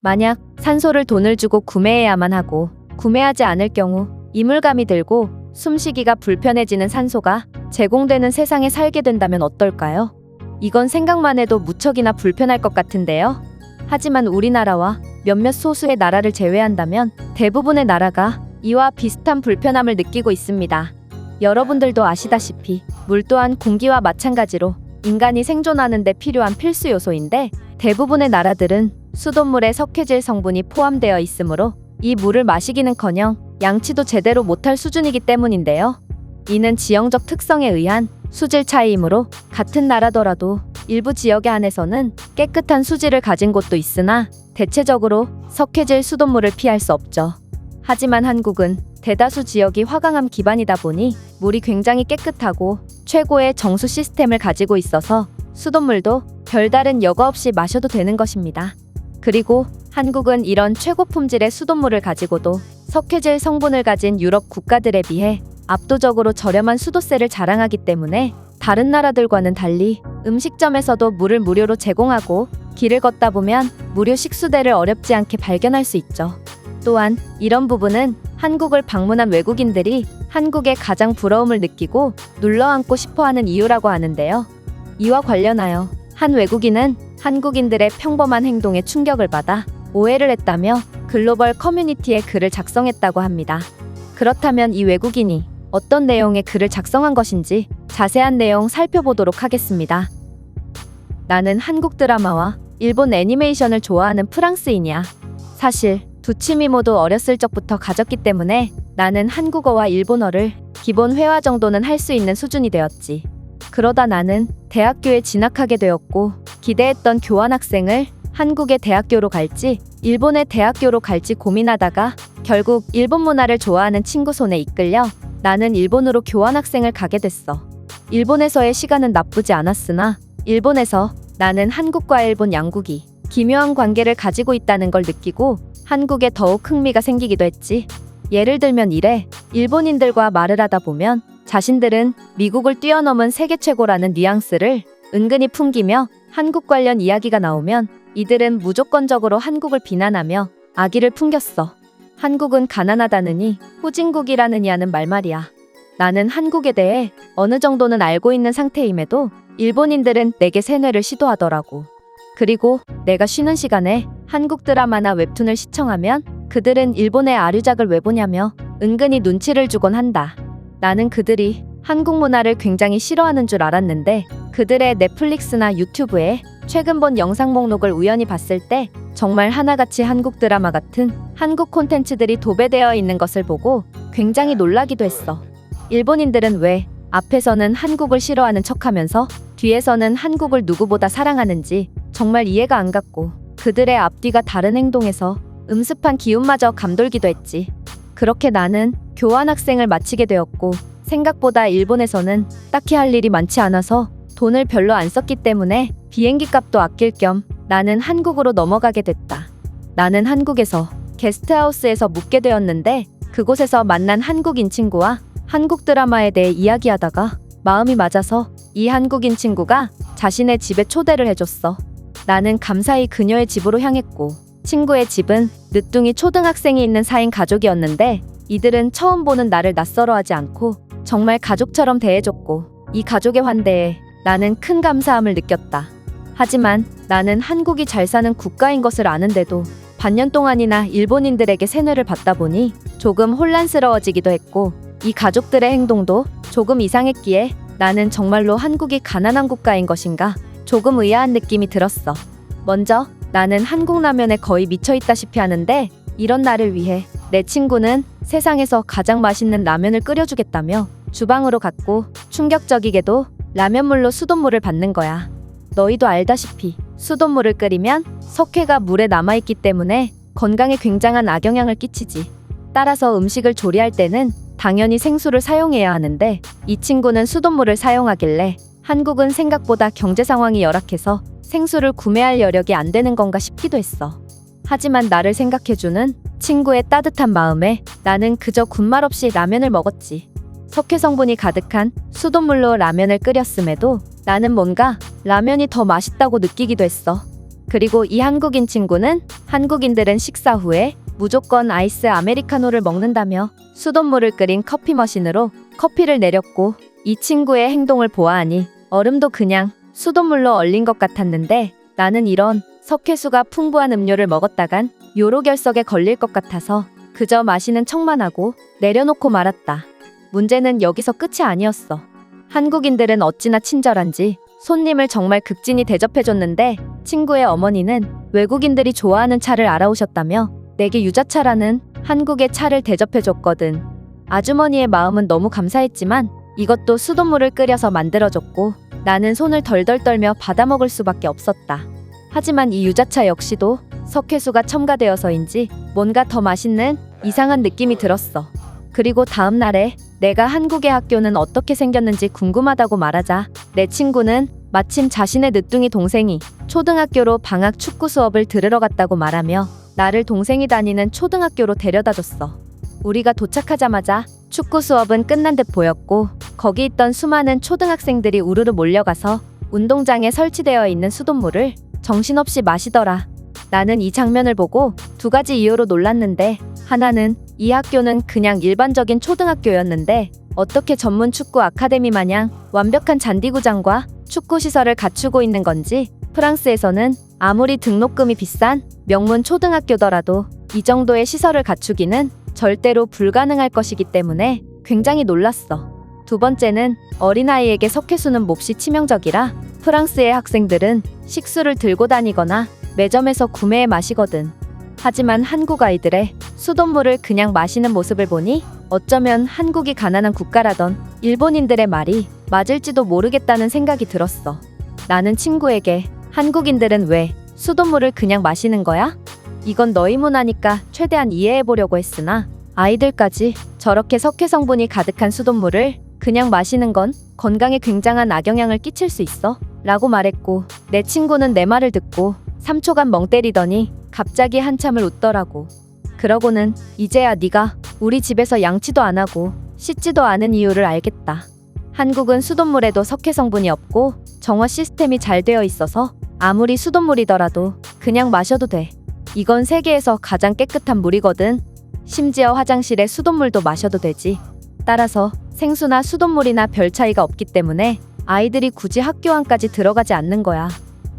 만약 산소를 돈을 주고 구매해야만 하고 구매하지 않을 경우 이물감이 들고 숨쉬기가 불편해지는 산소가 제공되는 세상에 살게 된다면 어떨까요? 이건 생각만 해도 무척이나 불편할 것 같은데요. 하지만 우리나라와 몇몇 소수의 나라를 제외한다면 대부분의 나라가 이와 비슷한 불편함을 느끼고 있습니다. 여러분들도 아시다시피 물 또한 공기와 마찬가지로 인간이 생존하는 데 필요한 필수 요소인데 대부분의 나라들은 수돗물에 석회질 성분이 포함되어 있으므로 이 물을 마시기는커녕 양치도 제대로 못할 수준이기 때문인데요. 이는 지형적 특성에 의한 수질 차이이므로 같은 나라더라도 일부 지역에 한해서는 깨끗한 수질을 가진 곳도 있으나 대체적으로 석회질 수돗물을 피할 수 없죠. 하지만 한국은 대다수 지역이 화강암 기반이다 보니 물이 굉장히 깨끗하고 최고의 정수 시스템을 가지고 있어서 수돗물도 별다른 여과 없이 마셔도 되는 것입니다. 그리고 한국은 이런 최고 품질의 수돗물을 가지고도 석회질 성분을 가진 유럽 국가들에 비해 압도적으로 저렴한 수도세를 자랑하기 때문에 다른 나라들과는 달리 음식점에서도 물을 무료로 제공하고 길을 걷다 보면 무료 식수대를 어렵지 않게 발견할 수 있죠. 또한 이런 부분은 한국을 방문한 외국인들이 한국에 가장 부러움을 느끼고 눌러앉고 싶어하는 이유라고 하는데요. 이와 관련하여 한 외국인은 한국인들의 평범한 행동에 충격을 받아 오해를 했다며 글로벌 커뮤니티에 글을 작성했다고 합니다. 그렇다면 이 외국인이 어떤 내용의 글을 작성한 것인지 자세한 내용 살펴보도록 하겠습니다. 나는 한국 드라마와 일본 애니메이션을 좋아하는 프랑스인이야. 사실 두 취미 모두 어렸을 적부터 가졌기 때문에 나는 한국어와 일본어를 기본 회화 정도는 할 수 있는 수준이 되었지. 그러다 나는 대학교에 진학하게 되었고 기대했던 교환학생을 한국의 대학교로 갈지 일본의 대학교로 갈지 고민하다가 결국 일본 문화를 좋아하는 친구 손에 이끌려 나는 일본으로 교환학생을 가게 됐어. 일본에서의 시간은 나쁘지 않았으나 일본에서 나는 한국과 일본 양국이 기묘한 관계를 가지고 있다는 걸 느끼고 한국에 더욱 흥미가 생기기도 했지. 예를 들면 이래. 일본인들과 말을 하다 보면 자신들은 미국을 뛰어넘은 세계 최고라는 뉘앙스를 은근히 풍기며 한국 관련 이야기가 나오면 이들은 무조건적으로 한국을 비난하며 악의를 풍겼어. 한국은 가난하다느니 후진국이라느니 하는 말이야. 나는 한국에 대해 어느 정도는 알고 있는 상태임에도 일본인들은 내게 세뇌를 시도하더라고. 그리고 내가 쉬는 시간에 한국 드라마나 웹툰을 시청하면 그들은 일본의 아류작을 왜 보냐며 은근히 눈치를 주곤 한다. 나는 그들이 한국 문화를 굉장히 싫어하는 줄 알았는데 그들의 넷플릭스나 유튜브에 최근 본 영상 목록을 우연히 봤을 때 정말 하나같이 한국 드라마 같은 한국 콘텐츠들이 도배되어 있는 것을 보고 굉장히 놀라기도 했어. 일본인들은 왜 앞에서는 한국을 싫어하는 척하면서 뒤에서는 한국을 누구보다 사랑하는지 정말 이해가 안 갔고 그들의 앞뒤가 다른 행동에서 음습한 기운마저 감돌기도 했지. 그렇게 나는 교환학생을 마치게 되었고 생각보다 일본에서는 딱히 할 일이 많지 않아서 돈을 별로 안 썼기 때문에 비행기 값도 아낄 겸 나는 한국으로 넘어가게 됐다. 나는 한국에서 게스트하우스에서 묵게 되었는데 그곳에서 만난 한국인 친구와 한국 드라마에 대해 이야기하다가 마음이 맞아서 이 한국인 친구가 자신의 집에 초대를 해줬어. 나는 감사히 그녀의 집으로 향했고 친구의 집은 늦둥이 초등학생이 있는 4인 가족이었는데 이들은 처음 보는 나를 낯설어하지 않고 정말 가족처럼 대해줬고 이 가족의 환대에 나는 큰 감사함을 느꼈다. 하지만 나는 한국이 잘 사는 국가인 것을 아는데도 반년 동안이나 일본인들에게 세뇌를 받다 보니 조금 혼란스러워지기도 했고 이 가족들의 행동도 조금 이상했기에 나는 정말로 한국이 가난한 국가인 것인가 조금 의아한 느낌이 들었어. 먼저 나는 한국 라면에 거의 미쳐있다시피 하는데 이런 나를 위해 내 친구는 세상에서 가장 맛있는 라면을 끓여주겠다며 주방으로 갔고 충격적이게도 라면물로 수돗물을 받는 거야. 너희도 알다시피 수돗물을 끓이면 석회가 물에 남아있기 때문에 건강에 굉장한 악영향을 끼치지. 따라서 음식을 조리할 때는 당연히 생수를 사용해야 하는데 이 친구는 수돗물을 사용하길래 한국은 생각보다 경제 상황이 열악해서 생수를 구매할 여력이 안 되는 건가 싶기도 했어. 하지만 나를 생각해주는 친구의 따뜻한 마음에 나는 그저 군말 없이 라면을 먹었지. 석회 성분이 가득한 수돗물로 라면을 끓였음에도 나는 뭔가 라면이 더 맛있다고 느끼기도 했어. 그리고 이 한국인 친구는 한국인들은 식사 후에 무조건 아이스 아메리카노를 먹는다며 수돗물을 끓인 커피 머신으로 커피를 내렸고, 이 친구의 행동을 보아하니 얼음도 그냥 수돗물로 얼린 것 같았는데, 나는 이런 석회수가 풍부한 음료를 먹었다간 요로결석에 걸릴 것 같아서 그저 마시는 척만 하고 내려놓고 말았다. 문제는 여기서 끝이 아니었어. 한국인들은 어찌나 친절한지 손님을 정말 극진히 대접해줬는데, 친구의 어머니는 외국인들이 좋아하는 차를 알아오셨다며 내게 유자차라는 한국의 차를 대접해줬거든. 아주머니의 마음은 너무 감사했지만 이것도 수돗물을 끓여서 만들어줬고, 나는 손을 덜덜 떨며 받아먹을 수밖에 없었다. 하지만 이 유자차 역시도 석회수가 첨가되어서인지 뭔가 더 맛있는 이상한 느낌이 들었어. 그리고 다음 날에 내가 한국의 학교는 어떻게 생겼는지 궁금하다고 말하자, 내 친구는 마침 자신의 늦둥이 동생이 초등학교로 방학 축구 수업을 들으러 갔다고 말하며 나를 동생이 다니는 초등학교로 데려다줬어. 우리가 도착하자마자 축구 수업은 끝난 듯 보였고, 거기 있던 수많은 초등학생들이 우르르 몰려가서 운동장에 설치되어 있는 수돗물을 정신없이 마시더라. 나는 이 장면을 보고 두 가지 이유로 놀랐는데, 하나는 이 학교는 그냥 일반적인 초등학교였는데 어떻게 전문 축구 아카데미 마냥 완벽한 잔디구장과 축구 시설을 갖추고 있는 건지, 프랑스에서는 아무리 등록금이 비싼 명문 초등학교더라도 이 정도의 시설을 갖추기는 절대로 불가능할 것이기 때문에 굉장히 놀랐어. 두 번째는 어린아이에게 석회수는 몹시 치명적이라 프랑스의 학생들은 식수를 들고 다니거나 매점에서 구매해 마시거든. 하지만 한국 아이들의 수돗물을 그냥 마시는 모습을 보니 어쩌면 한국이 가난한 국가라던 일본인들의 말이 맞을지도 모르겠다는 생각이 들었어. 나는 친구에게 한국인들은 왜 수돗물을 그냥 마시는 거야? 이건 너희 문화니까 최대한 이해해보려고 했으나, 아이들까지 저렇게 석회 성분이 가득한 수돗물을 그냥 마시는 건 건강에 굉장한 악영향을 끼칠 수 있어 라고 말했고, 내 친구는 내 말을 듣고 3초간 멍 때리더니 갑자기 한참을 웃더라고. 그러고는 이제야 네가 우리 집에서 양치도 안 하고 씻지도 않은 이유를 알겠다. 한국은 수돗물에도 석회 성분이 없고 정화 시스템이 잘 되어 있어서 아무리 수돗물이더라도 그냥 마셔도 돼. 이건 세계에서 가장 깨끗한 물이거든. 심지어 화장실의 수돗물도 마셔도 되지. 따라서 생수나 수돗물이나 별 차이가 없기 때문에 아이들이 굳이 학교 안까지 들어가지 않는 거야.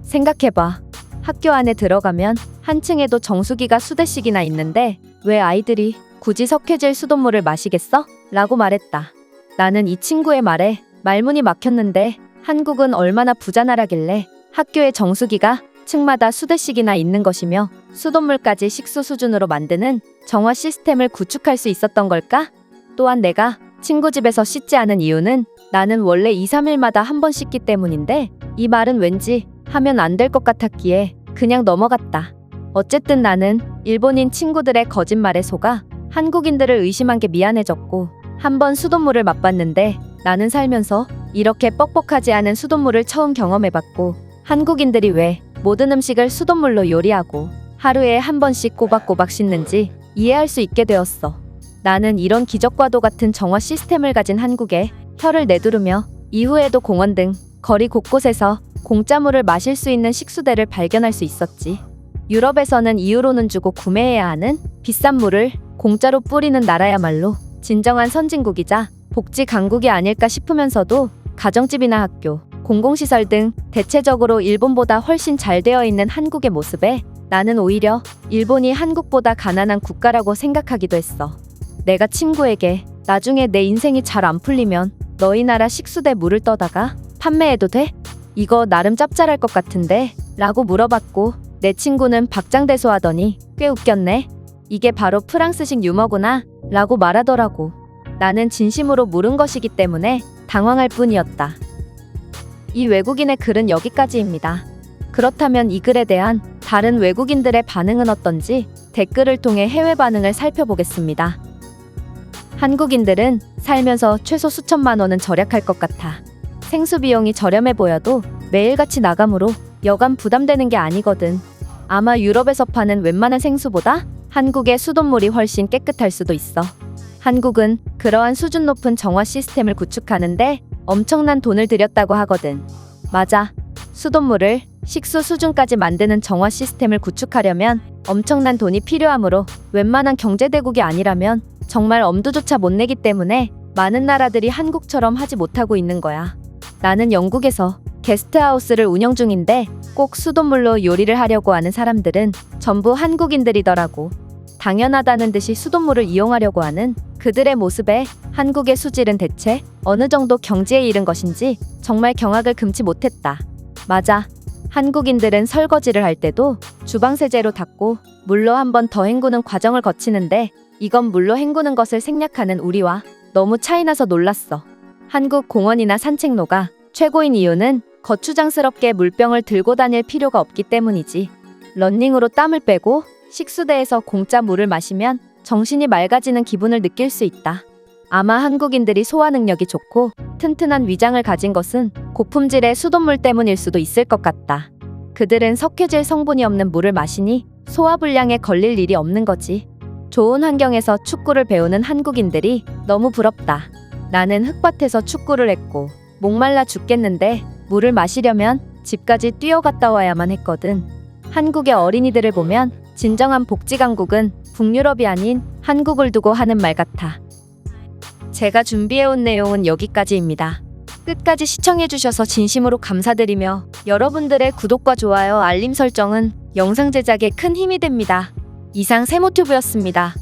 생각해봐. 학교 안에 들어가면 한 층에도 정수기가 수대씩이나 있는데 왜 아이들이 굳이 석회질 수돗물을 마시겠어? 라고 말했다. 나는 이 친구의 말에 말문이 막혔는데, 한국은 얼마나 부자 나라길래 학교에 정수기가 층마다 수대씩이나 있는 것이며 수돗물까지 식수 수준으로 만드는 정화 시스템을 구축할 수 있었던 걸까? 또한 내가 친구 집에서 씻지 않은 이유는 나는 원래 2, 3일마다 한 번 씻기 때문인데, 이 말은 왠지 하면 안 될 것 같았기에 그냥 넘어갔다. 어쨌든 나는 일본인 친구들의 거짓말에 속아 한국인들을 의심한 게 미안해졌고, 한 번 수돗물을 맛봤는데 나는 살면서 이렇게 뻑뻑하지 않은 수돗물을 처음 경험해봤고, 한국인들이 왜 모든 음식을 수돗물로 요리하고 하루에 한 번씩 꼬박꼬박 씻는지 이해할 수 있게 되었어. 나는 이런 기적과도 같은 정화 시스템을 가진 한국에 혀를 내두르며 이후에도 공원 등 거리 곳곳에서 공짜물을 마실 수 있는 식수대를 발견할 수 있었지. 유럽에서는 이유로는 주고 구매해야 하는 비싼 물을 공짜로 뿌리는 나라야말로 진정한 선진국이자 복지 강국이 아닐까 싶으면서도, 가정집이나 학교, 공공시설 등 대체적으로 일본보다 훨씬 잘 되어 있는 한국의 모습에 나는 오히려 일본이 한국보다 가난한 국가라고 생각하기도 했어. 내가 친구에게 나중에 내 인생이 잘 안 풀리면 너희 나라 식수대 물을 떠다가 판매해도 돼? 이거 나름 짭짤할 것 같은데? 라고 물어봤고, 내 친구는 박장대소하더니 꽤 웃겼네. 이게 바로 프랑스식 유머구나 라고 말하더라고. 나는 진심으로 물은 것이기 때문에 당황할 뿐이었다. 이 외국인의 글은 여기까지입니다. 그렇다면 이 글에 대한 다른 외국인들의 반응은 어떤지 댓글을 통해 해외 반응을 살펴보겠습니다. 한국인들은 살면서 최소 수천만 원은 절약할 것 같아. 생수 비용이 저렴해 보여도 매일같이 나가므로 여간 부담되는 게 아니거든. 아마 유럽에서 파는 웬만한 생수보다 한국의 수돗물이 훨씬 깨끗할 수도 있어. 한국은 그러한 수준 높은 정화 시스템을 구축하는데 엄청난 돈을 들였다고 하거든. 맞아. 수돗물을 식수 수준까지 만드는 정화 시스템을 구축하려면 엄청난 돈이 필요하므로 웬만한 경제대국이 아니라면 정말 엄두조차 못 내기 때문에 많은 나라들이 한국처럼 하지 못하고 있는 거야. 나는 영국에서 게스트하우스를 운영 중인데 꼭 수돗물로 요리를 하려고 하는 사람들은 전부 한국인들이더라고. 당연하다는 듯이 수돗물을 이용하려고 하는 그들의 모습에 한국의 수질은 대체 어느 정도 경지에 이른 것인지 정말 경악을 금치 못했다. 맞아. 한국인들은 설거지를 할 때도 주방 세제로 닦고 물로 한 번 더 헹구는 과정을 거치는데 이건 물로 헹구는 것을 생략하는 우리와 너무 차이나서 놀랐어. 한국 공원이나 산책로가 최고인 이유는 거추장스럽게 물병을 들고 다닐 필요가 없기 때문이지. 러닝으로 땀을 빼고 식수대에서 공짜 물을 마시면 정신이 맑아지는 기분을 느낄 수 있다. 아마 한국인들이 소화 능력이 좋고 튼튼한 위장을 가진 것은 고품질의 수돗물 때문일 수도 있을 것 같다. 그들은 석회질 성분이 없는 물을 마시니 소화불량에 걸릴 일이 없는 거지. 좋은 환경에서 축구를 배우는 한국인들이 너무 부럽다. 나는 흙밭에서 축구를 했고 목말라 죽겠는데 물을 마시려면 집까지 뛰어갔다 와야만 했거든. 한국의 어린이들을 보면 진정한 복지 강국은 북유럽이 아닌 한국을 두고 하는 말 같아. 제가 준비해온 내용은 여기까지입니다. 끝까지 시청해주셔서 진심으로 감사드리며 여러분들의 구독과 좋아요, 알림 설정은 영상 제작에 큰 힘이 됩니다. 이상 세모튜브였습니다.